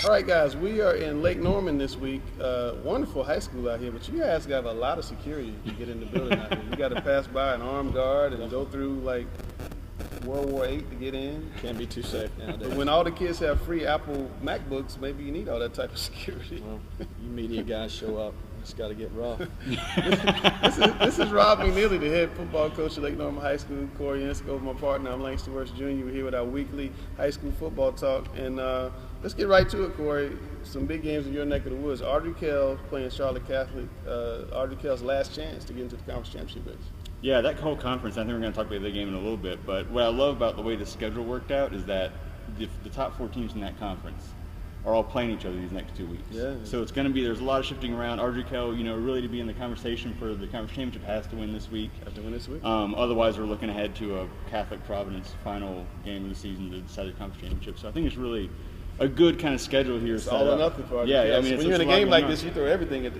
All right, guys, we are in Lake Norman this week. Wonderful high school out here, but you guys got a lot of security to get in the building out here. You got to pass by an armed guard and go through like World War VIII to get in. Can't be too safe nowadays. But when all the kids have free Apple MacBooks, maybe you need all that type of security. Well, you media guys show up. It's got to get rough. This is Rob McNeely, the head football coach at Lake Norman High School. Corey Inscoe, my partner. I'm Langston Wertz Jr. We're here with our weekly high school football talk. And let's get right to it, Corey. Some big games in your neck of the woods. Ardrey Kell playing Charlotte Catholic. Ardrey Kell's last chance to get into the conference championship race. Yeah, that whole conference, I think we're going to talk about the game in a little bit, but what I love about the way the schedule worked out is that the top 4 teams in that conference are all playing each other these next 2 weeks. Yeah. So it's going to be, there's a lot of shifting around. Ardrey Kell, really to be in the conversation for the conference championship has to win this week. Otherwise, we're looking ahead to a Catholic Providence final game of the season to decide the conference championship. So I think it's really a good kind of schedule here. It's all or nothing for Ardrey Kell. Yeah, I mean, when you're in a game like this, you throw everything at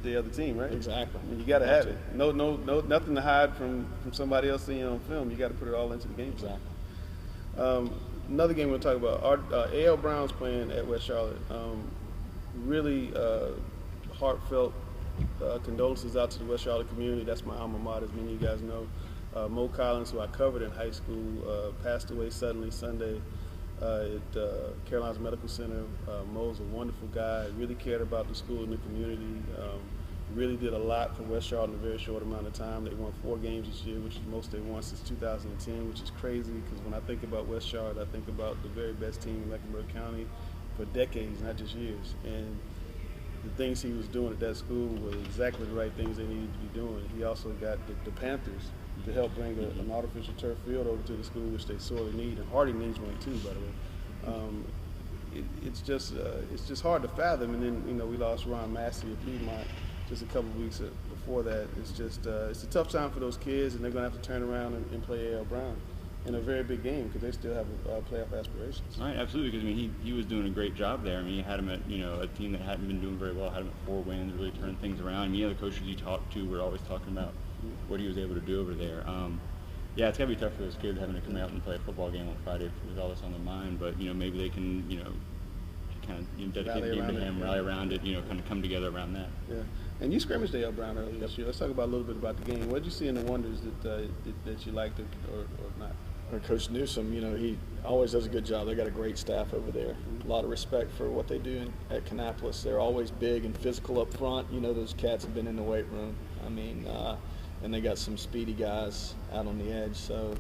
the other team, right? Exactly. I mean, you got to have it. No, nothing to hide from somebody else seeing on film. You got to put it all into the game. Exactly. Another game we'll talk about. A.L. Brown's playing at West Charlotte. Really heartfelt condolences out to the West Charlotte community. That's my alma mater, as many of you guys know. Mo Collins, who I covered in high school, passed away suddenly Sunday at Carolinas Medical Center. Mo's a wonderful guy. Really cared about the school and the community. Really did a lot for West Charlotte in a very short amount of time. They won 4 games this year, which is the most they won since 2010, which is crazy because when I think about West Charlotte, I think about the very best team in Mecklenburg County for decades, not just years. And the things he was doing at that school were exactly the right things they needed to be doing. He also got the Panthers to help bring an artificial turf field over to the school, which they sorely need, and Harding needs one too, by the way. It's just hard to fathom. And then we lost Ron Massey at Piedmont just a couple of weeks before that. It's a tough time for those kids, and they're going to have to turn around and play A.L. Brown in a very big game because they still have playoff aspirations. Right, absolutely. Because he was doing a great job there. He had him at a team that hadn't been doing very well, had him at 4 wins, really turned things around. The coaches you talked to were always talking about what he was able to do over there. Yeah, it's got to be tough for those kids having to come out and play a football game on Friday with all this on their mind. But maybe they can kind of dedicate the game to him, rally around it, kind of come together around that. Yeah. And you scrimmaged A.L. Brown earlier this year. Let's talk about a little bit about the game. What did you see in the wonders that you liked or not? Or Coach Newsom, he always does a good job. They got a great staff over there. A lot of respect for what they do at Kannapolis. They're always big and physical up front. Those cats have been in the weight room. And they got some speedy guys out on the edge. So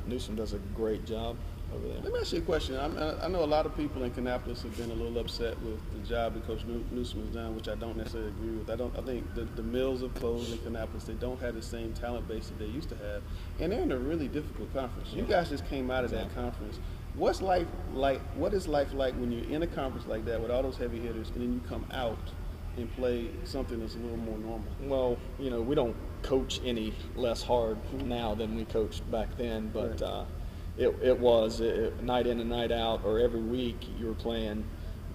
Newsom does a great job over there. Let me ask you a question. I know a lot of people in Kannapolis have been a little upset with the job that Coach Newsom has done, which I don't necessarily agree with. I think the mills have closed in Kannapolis. They don't have the same talent base that they used to have, and they're in a really difficult conference. You guys just came out of that conference. What is life like when you're in a conference like that with all those heavy hitters, and then you come out and play something that's a little more normal? Well, we don't coach any less hard now than we coached back then, but. Right. It was night in and night out, or every week you were playing,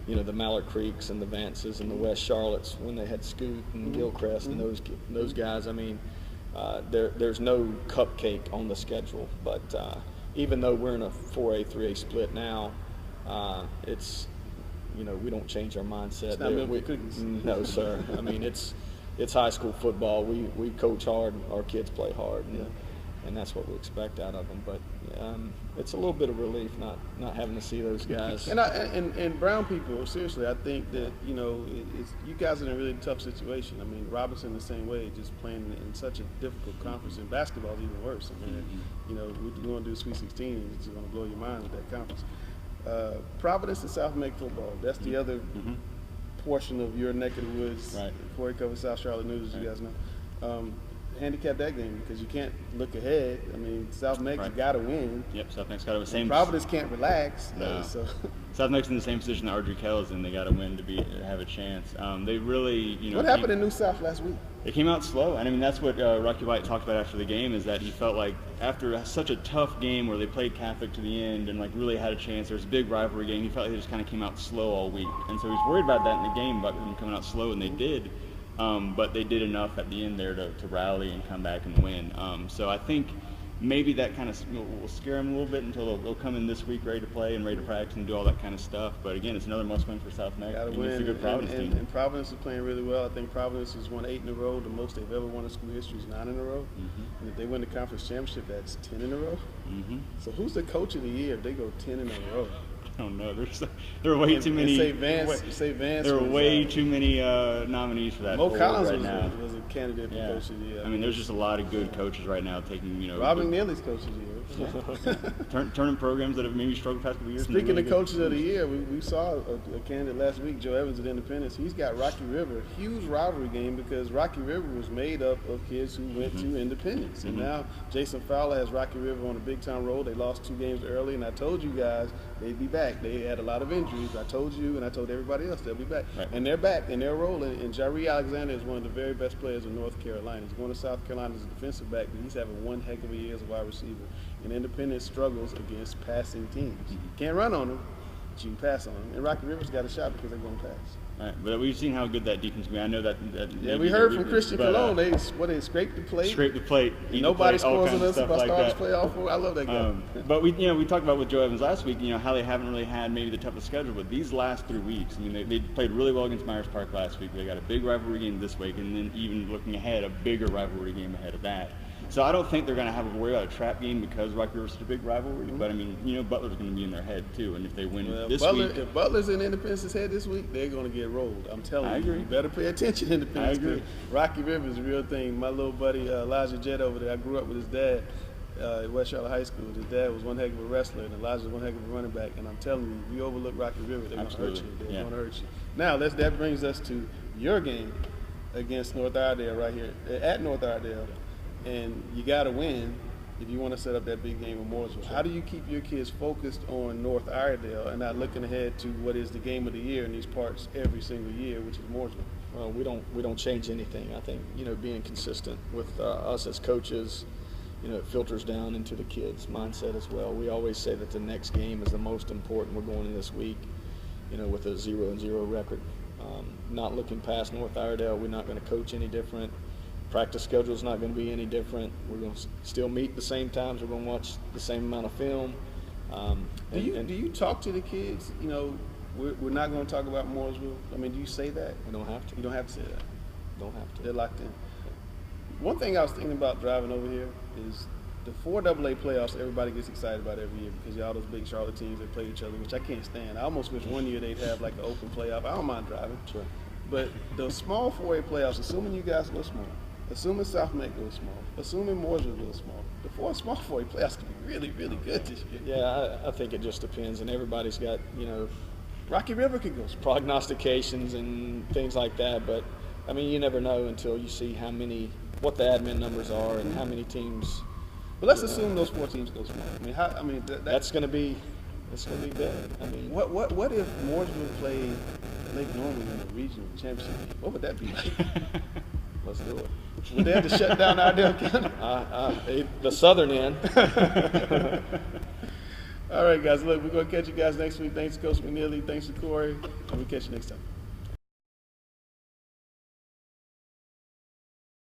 the Mallard Creeks and the Vances and the West Charlottes when they had Scoot and Gilchrist and those guys. There's no cupcake on the schedule, but even though we're in a 4A, 3A split now, it's we don't change our mindset. It's not milk and cookies. No, sir. It's high school football. We coach hard. Our kids play hard. And that's what we expect out of them. But it's a little bit of relief not having to see those guys. And Brown people, seriously, I think that you guys are in a really tough situation. Robinson the same way, just playing in such a difficult conference. And basketball is even worse. We're going to do Sweet 16, and it's going to blow your mind with that conference. Providence and South Make football. That's the other portion of your neck of the woods. Right. Before he covers South Charlotte News, as you guys know. Handicap that game because you can't look ahead. South Mex got to win. Yep, South Mex got to win. Providence can't relax. No. So. South Mex in the same position that Ardrey Kell is in. They got to win to have a chance. They really, What happened in New South last week? They came out slow, and that's what Rocky White talked about after the game. Is that he felt like after such a tough game where they played Catholic to the end and really had a chance. There was a big rivalry game. He felt like they just kind of came out slow all week, and so he was worried about that in the game, about them coming out slow, and they did. But they did enough at the end there to rally and come back and win. So I think maybe that kind of will scare them a little bit until they'll come in this week ready to play and ready to practice and do all that kind of stuff. But again, it's another must-win for South Neck. Got to win. It's a good Providence team. And Providence is playing really well. I think Providence has won 8 in a row. The most they've ever won in school history is 9 in a row. And if they win the conference championship, that's 10 in a row. So who's the coach of the year if they go 10 in a row? I don't know. There are way too many. Say Vance. There are way too many nominees for that. Mo Collins right now. was a candidate for coach of the year. I mean, there's just a lot of good coaches right now taking, Rob McNeely's coach of the year. Turning programs that have maybe struggled past couple years. Speaking of coaches of the year, we saw a candidate last week, Joe Evans at Independence. He's got Rocky River, huge rivalry game because Rocky River was made up of kids who went to Independence. And now Jason Fowler has Rocky River on a big-time road. They lost 2 games early, and I told you guys they'd be back. They had a lot of injuries. I told you, and I told everybody else they'll be back. Right. And they're back, and they're rolling. And Jairi Alexander is one of the very best players in North Carolina. He's going to South Carolina as a defensive back, but he's having one heck of a year as a wide receiver. And Independence struggles against passing teams. Can't run on them, but you can pass on them. And Rocky River's got a shot because they're going to pass. All right, but we've seen how good that defense can be. I know that we heard from Christian Cologne. They scraped the plate. Scraped the plate. Nobody scores on us if our like starters play off. I love that guy. But we talked about with Joe Evans last week. How they haven't really had maybe the toughest schedule, but these last 3 weeks, I mean, they played really well against Myers Park last week. They got a big rivalry game this week, and then even looking ahead, a bigger rivalry game ahead of that. So I don't think they're going to have a worry about a trap game because Rocky River's such a big rivalry. But I mean, Butler's going to be in their head too, and if they win this week, if Butler's in Independence's head this week, they're going to get rolled. I'm telling you. I agree. You better pay attention, Independence. I agree. Rocky River is a real thing. My little buddy Elijah Jett over there. I grew up with his dad at West Charlotte High School. His dad was one heck of a wrestler, and Elijah was one heck of a running back. And I'm telling you, if you overlook Rocky River, they're going to hurt you. They're going to hurt you. Now that brings us to your game against North Iredale right here at North Iredale. And you got to win if you want to set up that big game in Mooresville. How do you keep your kids focused on North Iredale and not looking ahead to what is the game of the year in these parts every single year, which is Mooresville? Well, we don't change anything. I think being consistent with us as coaches, it filters down into the kids' mindset as well. We always say that the next game is the most important. We're going in this week, with a 0-0 record. Not looking past North Iredale, we're not going to coach any different. Practice schedule is not going to be any different. We're going to still meet the same times. We're going to watch the same amount of film. Do you talk to the kids? We're not going to talk about Mooresville. I mean, do you say that? We don't have to. You don't have to say that. Don't have to. They're locked in. One thing I was thinking about driving over here is the 4AA playoffs. Everybody gets excited about every year because all those big Charlotte teams that play each other, which I can't stand. I almost wish one year they'd have like an open playoff. I don't mind driving. Sure. But the small 4A playoffs, assuming you guys go small, assuming South Neck goes small, assuming Mooresville goes small, the small 4A playoffs can be really, really good this year. Yeah, I think it just depends, and everybody's got, Rocky River could go small. Prognostications and things like that, but, I mean, you never know until you see what the admin numbers are and how many teams. But let's assume those 4 teams go small. That's going to be big. I mean, what if Mooresville played Lake Norman in a regional championship game? What would that be like? Let's do it. Would they have to shut down Iredale County? The southern end. All right, guys. Look, we're going to catch you guys next week. Thanks, Coach McNeely. Thanks to Corey. And we'll catch you next time.